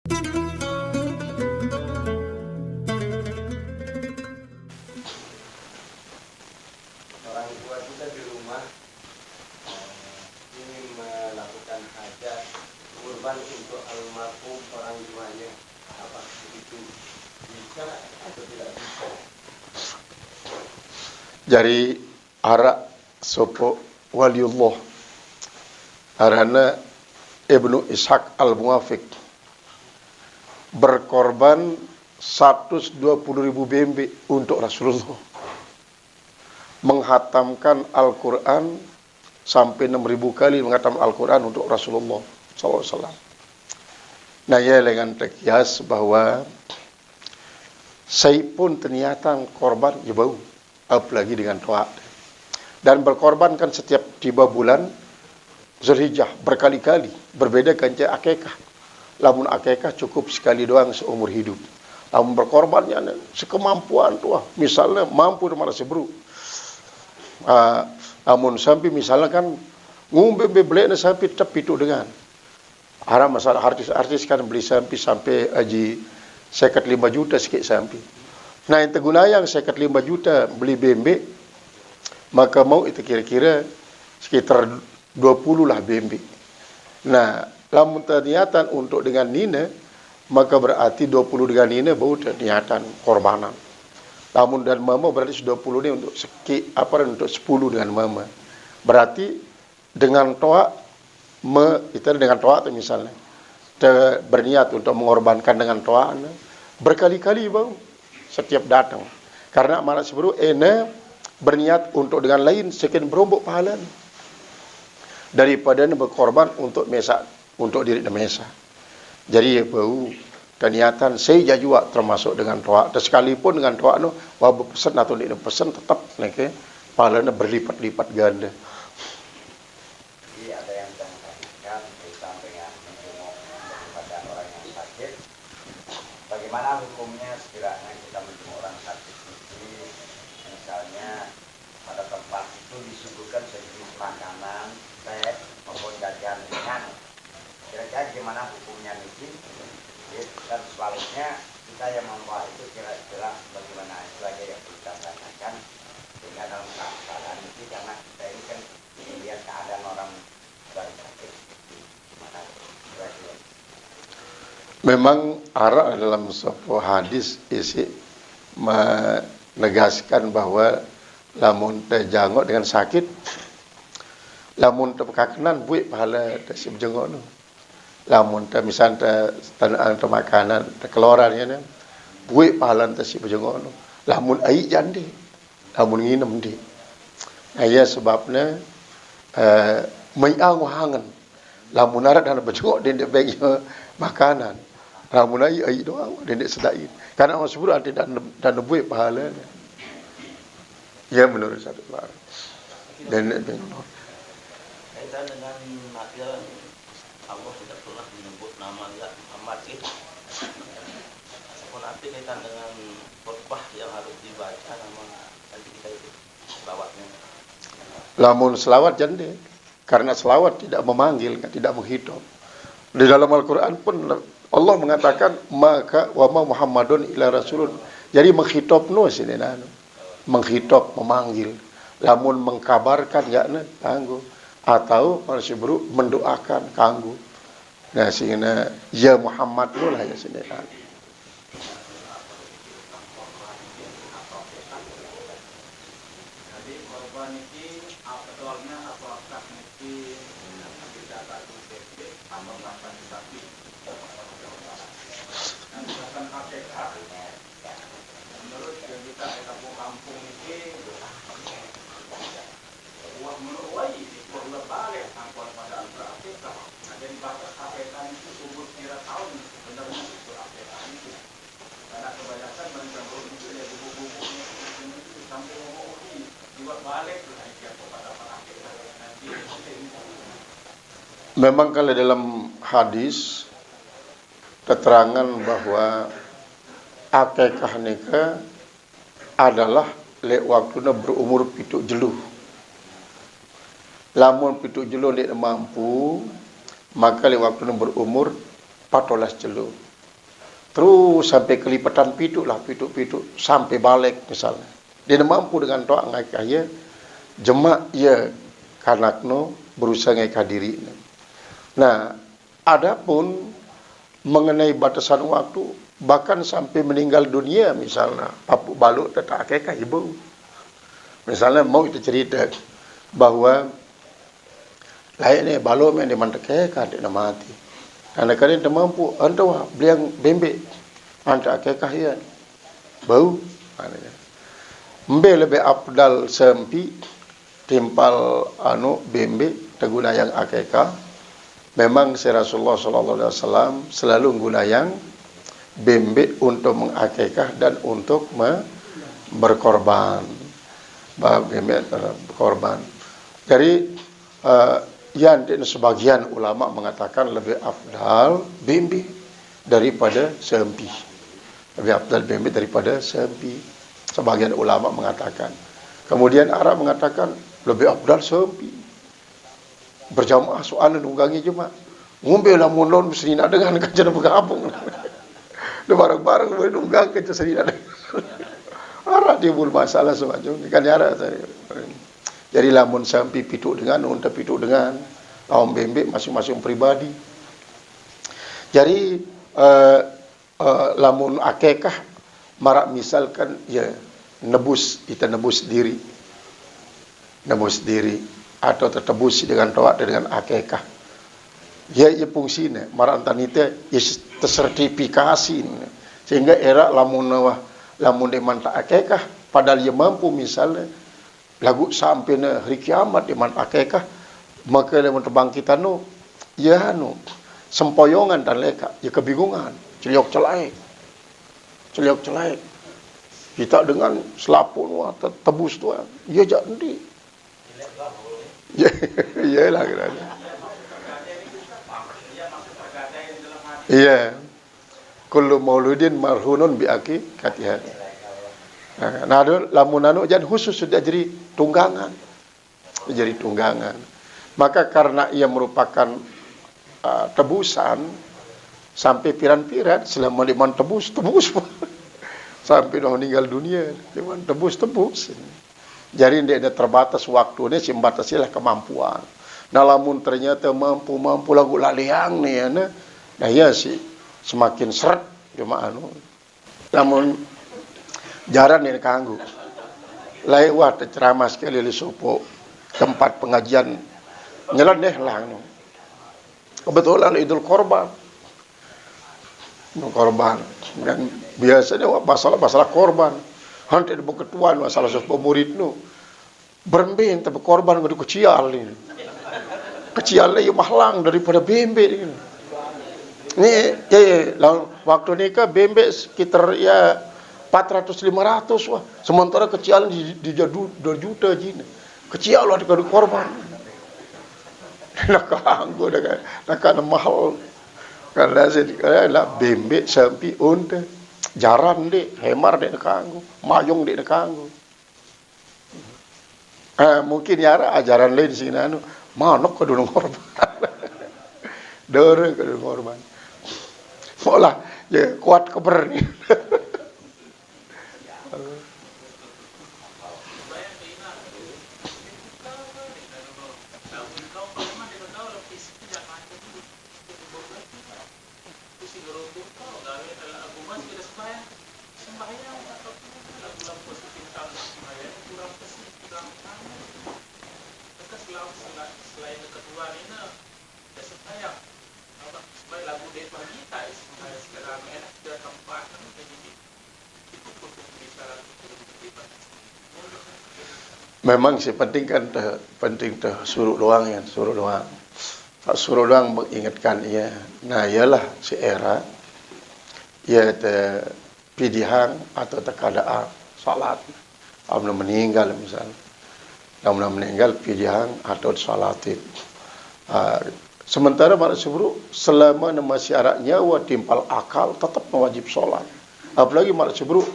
Orang tua kita di rumah ingin melakukan hajat kurban untuk almarhum orang tuanya, apa itu bisa atau tidak bisa? Jadi arak sopo waliullah arana Ibnu Ishaq Al-Muwafiq berkorban 120.000 bembe untuk Rasulullah, menghatamkan Al-Quran sampai 6.000 kali menghatam Al-Quran untuk Rasulullah SAW. Nah, ya dengan terkias bahwa saya pun ternyata korban ya bau, apalagi dengan toa. Dan berkorbankan setiap tiba bulan Zulhijjah berkali-kali, berbeda dengan akikah. Lamun akikah cukup sekali doang seumur hidup. Lamun berkorbannya sekemampuan tuh, misalnya mampu malah sebru. Namun sampai misalnya kan ngumbe beli sampai tepi itu dengan ada masalah artis kan beli sampai aji 5 juta sikit sampai. Nah, itu guna yang 5 juta beli bembe, maka mau itu kira-kira sekitar 20 lah bembe. Nah, lamun niatan untuk dengan nina, maka berarti 20 dengan nina baru niatan korbanan. Lamun dan mama berarti 20 ini untuk untuk 10 dengan mama. Berarti dengan toa kita dengan toa itu misalnya berniat untuk mengorbankan dengan toa berkali-kali bang setiap datang. Karena malah sebelum berniat untuk dengan lain sekian berombok pahala daripada berkorban untuk mesa, untuk diri mesa. Jadi bau niatan saya juga termasuk dengan doa. Dan sekalipun dengan doa no, wabah pesan atau tidak pesan tetap neke pahalanya berlipat-lipat ganda. Jadi ada yang mengatakan kita dengan menjenguk kepada orang yang sakit. Bagaimana hukumnya sekiranya kita menjenguk orang sakit ini? Misalnya pada tempat itu disuguhkan sejenis makanan, teh maupun jajan ringan. Kira-kira gimana hukumnya ini? Dan sebaliknya kita yang membawa itu kira-kira bagaimana itu aja yang kita tanyakan, sehingga dalam keadaan itu karena kita ini kan melihat keadaan orang dari sakit mana kira-kira. Memang arah dalam sebuah hadis isi menegaskan bahwa lamun terjangkut dengan sakit, lamun terpekakenan buik pahala si berjenguk tu. Lamun misalnya tanah makanan keluarannya ni buik pahala si berjenguk tu. Lamun air jandi, lamun nginem di. Ayah sebabnya menganguhangan. Lamun arat dan berjenguk dia bagi makanan. Lamun air doang dia sedai. Karena orang sebut ada dan buik pahala. Ya menurut satu keluar. Dan kaitan dengan makna Allah tidak pernah menyebut nama Allah Muhammad itu. Apapun arti kaitan dengan khutbah yang harus dibaca nama nanti kita itu selawatnya. Lamun selawat jande, karena selawat tidak memanggil, tidak menghidup. Di dalam Al-Quran pun Allah mengatakan maka wa ma Muhammadun illa rasulun. Jadi menghitop no sini menghitop, memanggil. Lamun mengkabarkan ya tangguh. Atau masih baru mendoakan kanggu. Nah sehingga ya Muhammad lah ya sini. Jadi korban ini aktornya apakah mesti tidak satu BP atau bahkan sapi. Dan bahkan APK menurut yang kita di kampung-kampung ini menurut wajib perlu balik angkor pada APK. Ada di batas APK itu umur kira tahun sebenarnya itu APK itu. Karena kebanyakan mereka itu ya buku-bukunya itu sampai ngomong juga balik lagi kepada para APK nanti. Memang kalau dalam hadis keterangan bahwa akikah nikah adalah lek waktuna berumur 7 jeluh. Lamun 7 jeluh lek mampu, maka lek waktuna berumur 14 jeluh. terus sampai kelipatan pitu lah, pitu sampai balik misalnya. Dia mampu dengan doa ngakah ya, jemak ya kanakno berusaha ngakah diri. Nah, adapun mengenai batasan waktu, bahkan sampai meninggal dunia misalnya, papu baluk tetap akekah ibu. Misalnya mau kita cerita bahwa lain ni baluk yang dimantakekah dia mati. Karena kalian tak mampu, anda wah beliang bembek, anda akekah ya, bau. Mbe lebih afdal sempi timpal bembek teguna yang akekah. Memang si Rasulullah SAW selalu guna bembek untuk mengakekah dan untuk berkorban. Bembek berkorban. Jadi yang sebagian ulama mengatakan lebih afdal bembek daripada sempi. Lebih afdal bembek daripada sempi. Sebagian ulama mengatakan. Kemudian Arab mengatakan lebih afdal sempi. Berjamaah soalan nunggangi cuma ngombe lamun lon serina dengan kaca bergabung. Lu bareng-bareng boleh nunggang kaca serina. Ara timbul masalah semacam ni kan ara. Jadi lamun sampai pitu dengan unta pitu dengan lawan bembek masing-masing pribadi. Jadi lamun akekah marak misalkan ya nebus diri. Nebus diri atau tertebus dengan doa dengan akekah. Ya fungsinya marantan itu ya tersertifikasi sehingga era lamun dia mantap akekah padahal dia mampu misalnya lagu sampai na hari kiamat dia mantap akekah maka dia terbangkitan ya sempoyongan dan leka ya kebingungan celiok celai kita dengan selapun tebus tu ya jadi ya lah kira. Iya. Kullu mauludin marhunun bi akikatiha. Nah, lamun jan khusus sudah jadi tunggangan. Jadi tunggangan. Maka karena ia merupakan tebusan sampai piran-piran selama liman tebus sampai dah meninggal dunia liman tebus. Jadi dia ada terbatas waktu ni, simbatasilah kemampuan. Nah, lamun ternyata mampu lagu laliang ni, nah ya sih semakin seret cuma Namun jaran yang kanggu. Lewat ceramah sekali di Sopo tempat pengajian nyeleneh lah. Kebetulan Idul Korban. Dan biasanya masalah korban. Hanti ada ketuan salah satu murid nu berembin tapi korban ngadu kecial ni. Kecialnya ya mahlang daripada bembek ni. Waktu ni ke bembek sekitar ya 400-500 wah. Sementara kecial di 2 juta je. Kecial lah dekat korban. Nak anggo nak mahal. Kalau saya bembek sampai unta. Jaran dek, hemar dek nekanggu, mayung dek nekanggu. Mungkin ya ajaran lain di sini manok ke dulu korban, dorong ke dulu korban. Mola, ya kuat keber ni. Memang sih penting kan suruh doang ya, suruh doang. Tak suruh doang mengingatkan ia. Nah, ialah si era ia pilihan atau keadaan salat. Amna meninggal misalnya. Amna meninggal pilihan atau salatin. Sementara manusia buruk selama masih ada nyawa timpal akal tetap wajib solat. Apalagi manusia buruk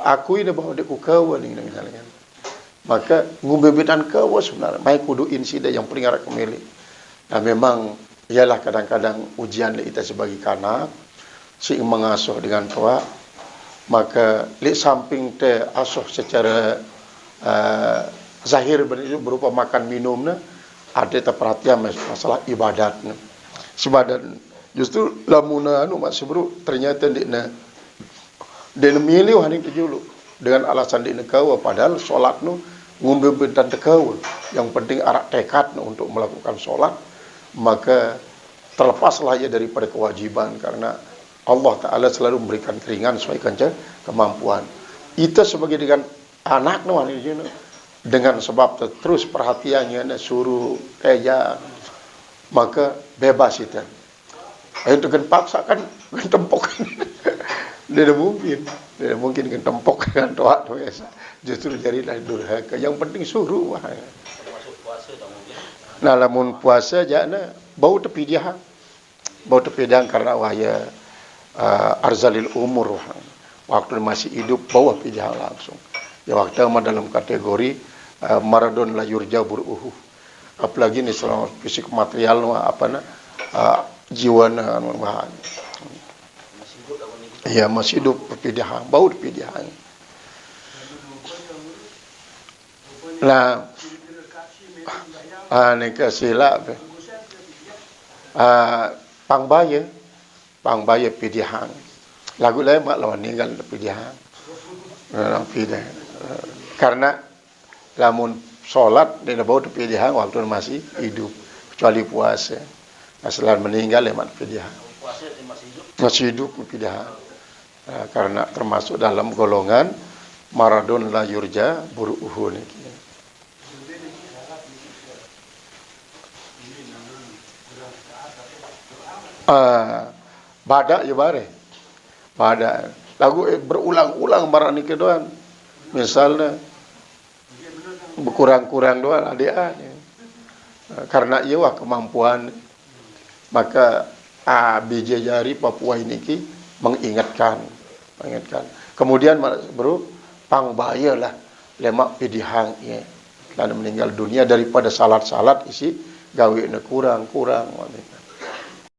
akui ni bahawa dia kawan ni misalnya. Maka ngubebetan kawan sebenarnya mai kudu insida yang paling arak kemili. Nah memang ialah kadang-kadang ujian kita sebagai kanak si mengasuh dengan tua, maka li samping te asuh secara zahir berupa makan minumnya, ada perhatian masalah ibadatnya. Ibadat justru lamuna anu masih bro, ternyata dia milih haning tujulu dengan alasan dia kau, padahal solat nu ngumbe bentan tekau, yang penting arak tekad untuk melakukan solat, maka terlepaslah ia daripada kewajiban, karena Allah Ta'ala selalu memberikan keringan sesuai kemampuan. Kita sebagai dengan anak dengan sebab terus perhatiannya suruh kerja, maka bebas itu. Itu kan paksa kan tempok. Tidak mungkin kan tempok dengan doa biasa. Justru jadilah durhaka. Yang penting suruh. Termasuk puasa dah mungkin. Nah, lamun puasa jana bau tepi dia. Bau tepi dia karena wahya arzalil umur. Waktu masih hidup bau tepi dia langsung. Ya waktu dalam kategori maradon la yurja buruhu. Apalagi nih selama fisik material jiwa bahan. Ya masih hidup perpidihan, bau perpidihan. Nah, ni kasila pangbaya pidihan. Lagu lain mak lawan ninggal pidihan. Karena lamun solat dia bau pidihan waktu masih hidup, kecuali puasa. Asal meninggal lemat pidihan. Puasa masih hidup. Masih hidup pidihan. Karena termasuk dalam golongan maradon la yurja buruhu ni. Badak je bare. Badak. Lagu berulang-ulang barang ni kedoan. Misalnya berkurang-kurang doang ada. Karena ia kemampuan, maka biji jari Papua ini mengingatkan. Kemudian bro, pangbaya lah lemak pidihang ya. Lalu meninggal dunia daripada salat-salat isi gawe kurang.